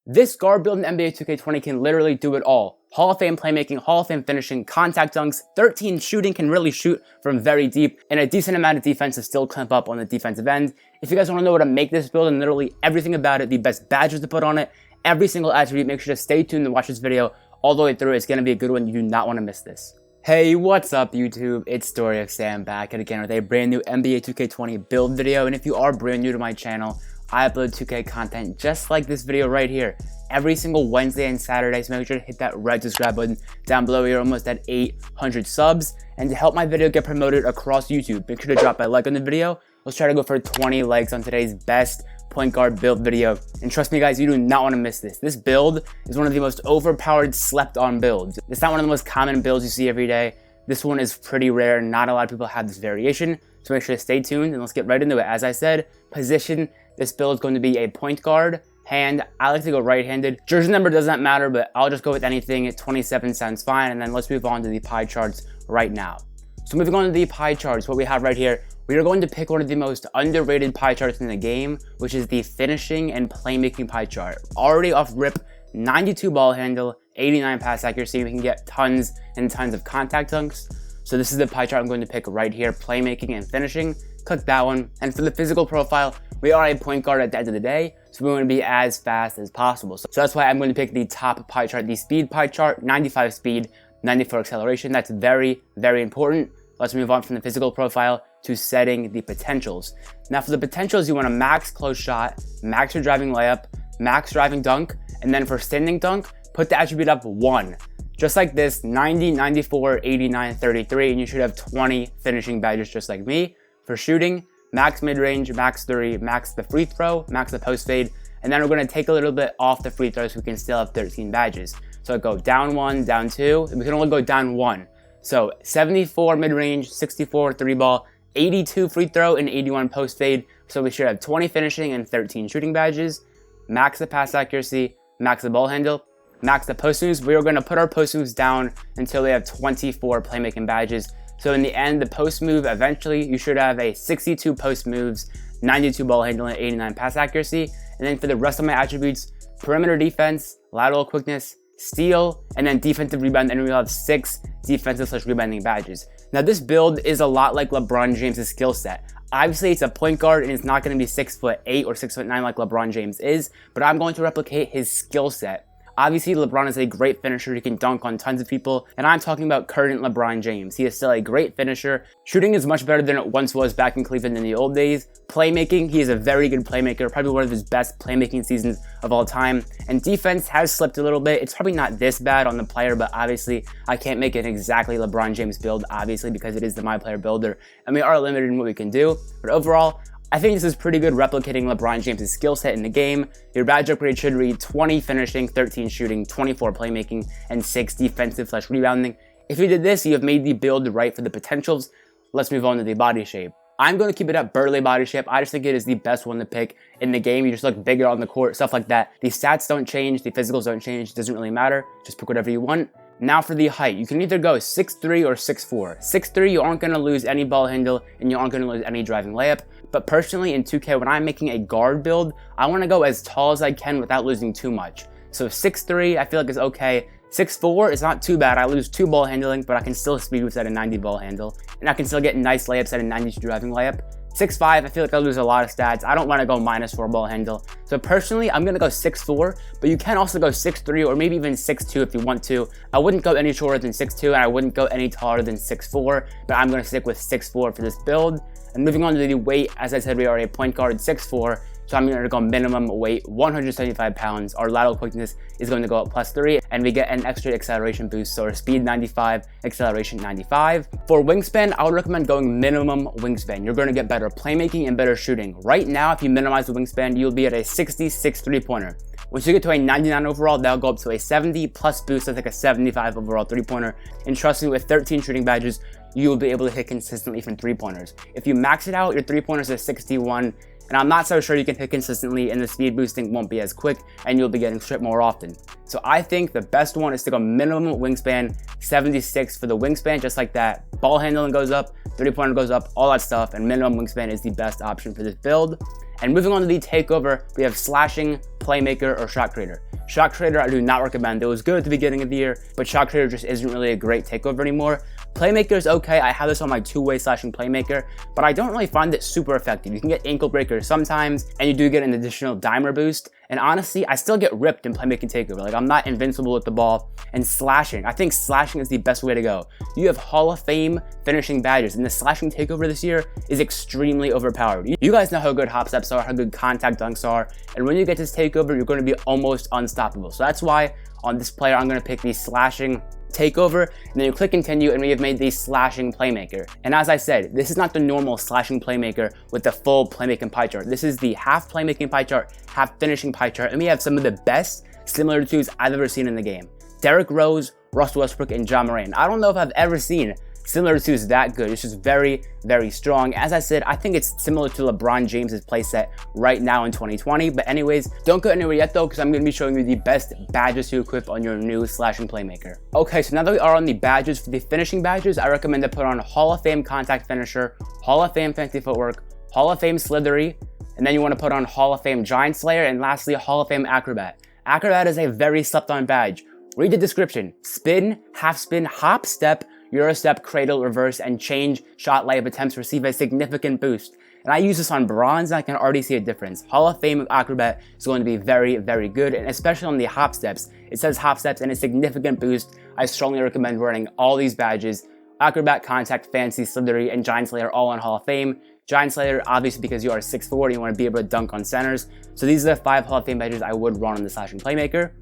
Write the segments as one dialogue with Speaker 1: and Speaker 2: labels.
Speaker 1: This guard build in NBA 2K20 can literally do it all. Hall of Fame playmaking, Hall of Fame finishing, contact dunks, 13 shooting, can really shoot from very deep, and a decent amount of defense to still clamp up on the defensive end. If you guys want to know what to make this build and literally everything about it, the best badges to put on it, every single attribute, make sure to stay tuned and watch this video all the way through. It's going to be a good one. You do not want to miss this. Hey, what's up YouTube? It's Story of Sam back again with a brand new NBA 2K20 build video, and if you are brand new to my channel, I upload 2K content just like this video right here every single Wednesday and Saturday, so make sure to hit that red subscribe button down below. We're almost at 800 subs, and to help my video get promoted across YouTube, make sure to drop a like on the video. Let's try to go for 20 likes on today's best point guard build video, and trust me guys, you do not want to miss this. This build is one of the most overpowered, slept on builds. It's not one of the most common builds you see every day. This one is pretty rare, not a lot of people have this variation, so make sure to stay tuned and let's get right into it. As I said, position, this build is going to be a point guard, hand. I like to go right-handed. Jersey number does not matter, but I'll just go with anything. 27 sounds fine, and then let's move on to the pie charts right now. So moving on to the pie charts, what we have right here, we are going to pick one of the most underrated pie charts in the game, which is the finishing and playmaking pie chart. Already off rip, 92 ball handle, 89 pass accuracy. We can get tons and tons of contact dunks. So this is the pie chart I'm going to pick right here, playmaking and finishing. Click that one. And for the physical profile, we are a point guard at the end of the day, so we want to be as fast as possible. So that's why I'm going to pick the top pie chart, the speed pie chart, 95 speed, 94 acceleration. That's very, very important. Let's move on from the physical profile to setting the potentials. Now for the potentials, you want a max close shot, max your driving layup, max driving dunk, and then for standing dunk, put the attribute up 1. Just like this, 90, 94, 89, 33, and you should have 20 finishing badges just like me. For shooting, max mid-range, max 3, max the free throw, max the post fade, and then we're going to take a little bit off the free throw so we can still have 13 badges. So I go down 1, down 2, and we can only go down 1. So 74 mid-range, 64 3-ball, 82 free throw, and 81 post fade. So we should have 20 finishing and 13 shooting badges. Max the pass accuracy, max the ball handle, max the post moves. We are going to put our post moves down until we have 24 playmaking badges. So in the end, the post move, eventually you should have a 62 post moves, 92 ball handling, 89 pass accuracy. And then for the rest of my attributes, perimeter defense, lateral quickness, steal, and then defensive rebound, and we'll have 6 defensive / rebounding badges. Now this build is a lot like LeBron James' skill set. Obviously it's a point guard and it's not going to be 6'8" or 6'9" like LeBron James is, but I'm going to replicate his skill set. Obviously, LeBron is a great finisher. He can dunk on tons of people, and I'm talking about current LeBron James. He is still a great finisher. Shooting is much better than it once was back in Cleveland in the old days. Playmaking, he is a very good playmaker, probably one of his best playmaking seasons of all time. And defense has slipped a little bit. It's probably not this bad on the player, but obviously, I can't make it exactly LeBron James build, obviously, because it is the My Player builder, and we are limited in what we can do. But overall, I think this is pretty good replicating LeBron James' skill set in the game. Your badge upgrade should read 20 finishing, 13 shooting, 24 playmaking, and 6 defensive / rebounding. If you did this, you have made the build right for the potentials. Let's move on to the body shape. I'm going to keep it at Burley body shape. I just think it is the best one to pick in the game. You just look bigger on the court, stuff like that. The stats don't change, the physicals don't change. It doesn't really matter. Just pick whatever you want. Now for the height, you can either go 6'3" or 6'4". 6'3", you aren't going to lose any ball handle and you aren't going to lose any driving layup. But personally in 2K, when I'm making a guard build, I want to go as tall as I can without losing too much. So 6'3", I feel like is okay. 6'4", is not too bad. I lose 2 ball handling, but I can still speed boost at a 90 ball handle. And I can still get nice layups at a 92 driving layup. 6'5", I feel like I lose a lot of stats. I don't want to go -4 ball handle. So personally, I'm going to go 6'4", but you can also go 6'3", or maybe even 6'2" if you want to. I wouldn't go any shorter than 6'2", and I wouldn't go any taller than 6'4", but I'm going to stick with 6'4" for this build. And moving on to the weight, as I said, we are a point guard 6'4", so I'm going to go minimum weight 175 pounds. Our lateral quickness is going to go up +3, and we get an extra acceleration boost, so our speed 95, acceleration 95. For wingspan, I would recommend going minimum wingspan. You're going to get better playmaking and better shooting. Right now, if you minimize the wingspan, you'll be at a 66 3-pointer. Once you get to a 99 overall, that'll go up to a 70 plus boost, that's like a 75 overall 3-pointer. And trust me, with 13 shooting badges, you will be able to hit consistently from 3-pointers. If you max it out, your 3-pointers are 61, and I'm not so sure you can hit consistently, and the speed boosting won't be as quick, and you'll be getting stripped more often. So I think the best one is to go minimum wingspan, 76 for the wingspan, just like that. Ball handling goes up, 3-pointer goes up, all that stuff, and minimum wingspan is the best option for this build. And moving on to the takeover, we have slashing, playmaker, or shot creator. Shot creator, I do not recommend. It was good at the beginning of the year, but shot creator just isn't really a great takeover anymore. Playmaker is okay. I have this on my two-way slashing playmaker, but I don't really find it super effective. You can get ankle breakers sometimes, and you do get an additional dimer boost. And honestly, I still get ripped in playmaking takeover. Like, I'm not invincible with the ball. And slashing, I think slashing is the best way to go. You have Hall of Fame finishing badges, and the slashing takeover this year is extremely overpowered. You guys know how good hop steps are, how good contact dunks are, and when you get this takeover, you're going to be almost unstoppable. So that's why on this player, I'm going to pick the slashing takeover, and then you click continue, and we have made the slashing playmaker. And as I said, this is not the normal slashing playmaker with the full playmaking pie chart. This is the half playmaking pie chart, half finishing pie chart, and we have some of the best similar twos I've ever seen in the game. Derrick Rose, Russell Westbrook, and Ja Morant. I don't know if I've ever seen similar twos that good. It's just very, very strong. As I said, I think it's similar to LeBron James's playset right now in 2020. But anyways, don't go anywhere yet though, because I'm going to be showing you the best badges to equip on your new slashing playmaker. Okay, so now that we are on the badges, for the finishing badges, I recommend to put on Hall of Fame contact finisher, Hall of Fame fancy footwork, Hall of Fame slithery, and then you want to put on Hall of Fame giant slayer, and lastly, Hall of Fame acrobat. Acrobat is a very slept on badge. Read the description. Spin, half spin, hop, step, Euro step, cradle, reverse, and change shot layup attempts receive a significant boost. And I use this on bronze, and I can already see a difference. Hall of Fame acrobat is going to be very, very good, and especially on the hop steps. It says hop steps and a significant boost. I strongly recommend running all these badges: acrobat, contact, fancy, slithery, and giant slayer, all on Hall of Fame. Giant slayer, obviously, because you are 6'4", you want to be able to dunk on centers. So these are the 5 Hall of Fame badges I would run on the slashing playmaker.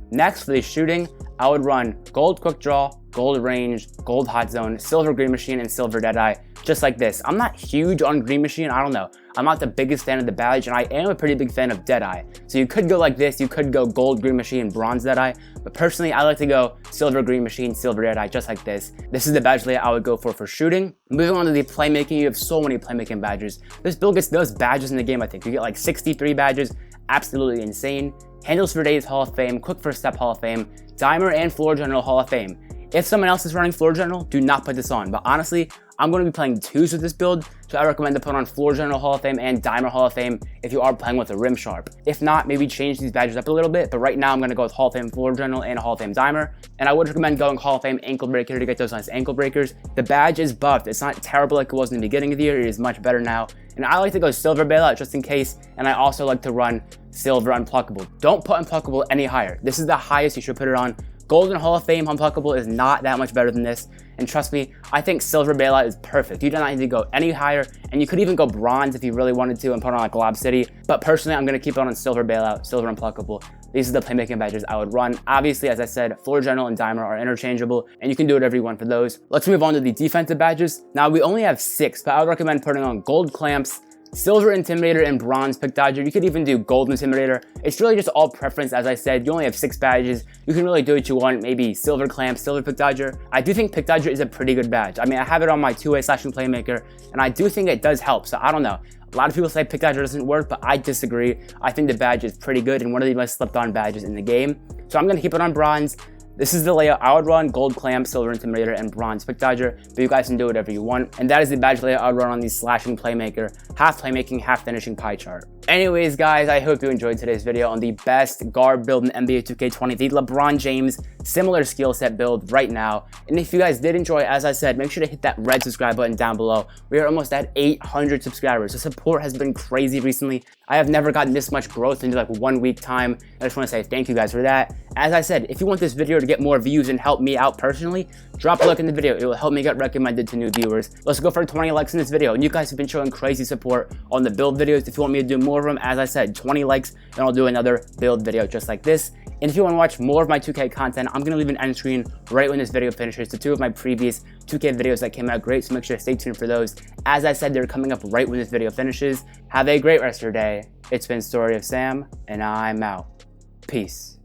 Speaker 1: Next, for the shooting, I would run gold quick draw, gold range, gold hot zone, silver green machine, and silver deadeye, just like this. I'm not huge on green machine, I don't know. I'm not the biggest fan of the badge, and I am a pretty big fan of deadeye. So you could go like this, you could go gold green machine, bronze deadeye, but personally I like to go silver green machine, silver deadeye, just like this. This is the badge layout I would go for shooting. Moving on to the playmaking, you have so many playmaking badges. This build gets those badges in the game, I think. You get like 63 badges, absolutely insane. Handles for days Hall of Fame, quick first step Hall of Fame, dimer and floor general Hall of Fame. If someone else is running floor general, do not put this on. But honestly, I'm going to be playing twos with this build, so I recommend to put on floor general Hall of Fame and dimer Hall of Fame if you are playing with a rim sharp. If not, maybe change these badges up a little bit, but right now I'm going to go with Hall of Fame floor general and Hall of Fame dimer. And I would recommend going Hall of Fame ankle breaker to get those nice ankle breakers. The badge is buffed. It's not terrible like it was in the beginning of the year. It is much better now. And I like to go silver bailout just in case, and I also like to run silver unpluckable. Don't put unpluckable any higher. This is the highest you should put it on. Golden Hall of Fame unpluckable is not that much better than this, and trust me, I think silver bailout is perfect. You do not need to go any higher, and you could even go bronze if you really wanted to and put on like Lob City, but personally I'm going to keep it on silver bailout, silver unpluckable. These are the playmaking badges I would run. Obviously, as I said, floor general and dimer are interchangeable, and you can do whatever you want for those. Let's move on to the defensive badges. Now, we only have 6, but I would recommend putting on gold clamps, silver intimidator, and bronze pick dodger. You could even do gold intimidator. It's really just all preference. As I said, you only have 6 badges. You can really do what you want. Maybe silver clamp, silver pick dodger. I do think pick dodger is a pretty good badge. I mean, I have it on my two-way slashing playmaker, and I do think it does help. So I don't know. A lot of people say pick dodger doesn't work, but I disagree. I think the badge is pretty good and one of the most slept on badges in the game. So I'm gonna keep it on bronze. This is the layout I would run: gold clamp, silver intimidator, and bronze pick dodger, but you guys can do whatever you want. And that is the badge layout I would run on the slashing playmaker, half playmaking, half finishing pie chart. Anyways, guys, I hope you enjoyed today's video on the best guard build in NBA 2K20, the LeBron James similar skill set build right now. And if you guys did enjoy, as I said, make sure to hit that red subscribe button down below. We are almost at 800 subscribers. The support has been crazy recently. I have never gotten this much growth in like 1 week time. I just want to say thank you guys for that. As I said, if you want this video to get more views and help me out personally, drop a like in the video. It will help me get recommended to new viewers. Let's go for 20 likes in this video. And you guys have been showing crazy support on the build videos. If you want me to do more of them, as I said, 20 likes, and I'll do another build video just like this. And if you want to watch more of my 2K content, I'm going to leave an end screen right when this video finishes to 2 of my previous 2K videos that came out great, so make sure to stay tuned for those. As I said, they're coming up right when this video finishes. Have a great rest of your day. It's been Story of Sam, and I'm out. Peace.